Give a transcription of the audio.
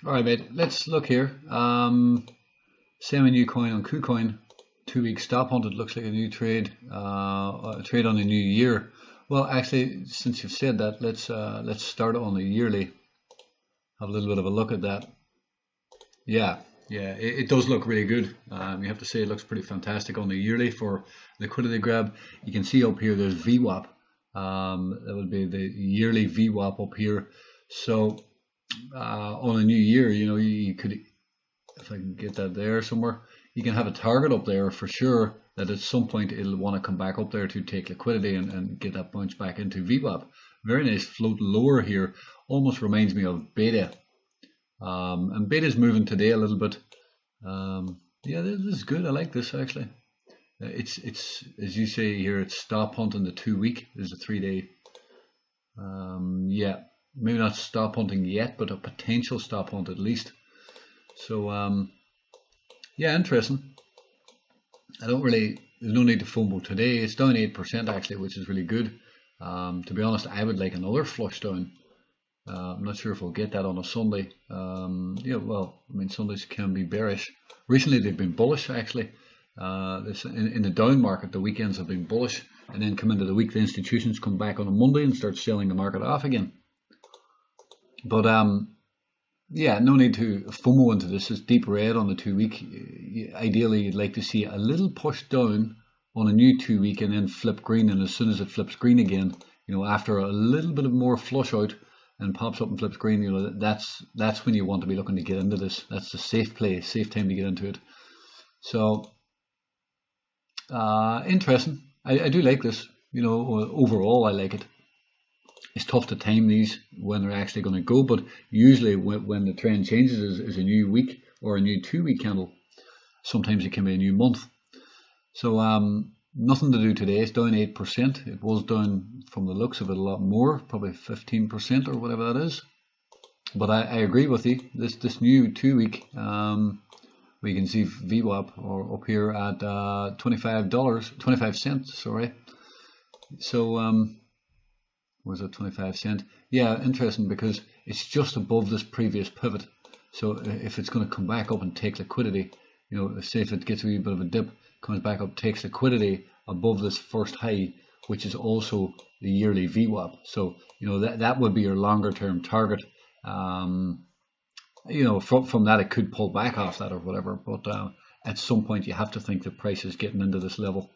All right, mate. Let's look here. Semi new coin on KuCoin. 2 week stop hunt. It looks like a new trade. A trade on the new year. Well, actually, since you've said that, let's start on the yearly. Have a little bit of a look at that. Yeah, yeah, it does look really good. You have to say it looks pretty fantastic on the yearly for liquidity grab. You can see up here there's VWAP. That would be the yearly VWAP up here. So on a new year, you could, if I can get that there somewhere, you can have a target up there for sure that at some point it'll want to come back up there to take liquidity and get that bounce back into VWAP. Very nice float lower here. Almost reminds me of beta. And beta's moving today a little bit. Yeah, this is good. I like this actually. It's as you say here, it's stop hunting the 2 week. There's a 3 day. Yeah, maybe not stop hunting yet, but a potential stop hunt at least. So yeah, interesting. There's no need to FOMO today. It's down 8% actually, which is really good. To be honest, I would like another flush down. I'm not sure if we'll get that on a Sunday. Yeah, well, I mean, Sundays can be bearish. Recently, they've been bullish actually. In the down market, the weekends have been bullish, and then come into the week, the institutions come back on a Monday and start selling the market off again. But yeah, no need to FOMO into this. It's deep red on the 2 week. Ideally, you'd like to see a little push down on a new 2 week and then flip green. And as soon as it flips green again, after a little bit of more flush out and pops up and flips green, that's when you want to be looking to get into this. That's the safe play, safe time to get into it. So interesting. I do like this. Overall, I like it. It's tough to time these when they're actually going to go, but usually when the trend changes is a new week or a new 2 week candle. Sometimes it can be a new month. So nothing to do today. It's down 8%. It was down from the looks of it a lot more, probably 15% or whatever that is. But I agree with you. This new 2 week, we can see VWAP or up here at $25, sorry. So was it 25 cents? Yeah, interesting because it's just above this previous pivot. So if it's going to come back up and take liquidity, say if it gets a wee bit of a dip, comes back up, takes liquidity above this first high, which is also the yearly VWAP. So that would be your longer term target. From that it could pull back off that or whatever, but at some point you have to think the price is getting into this level.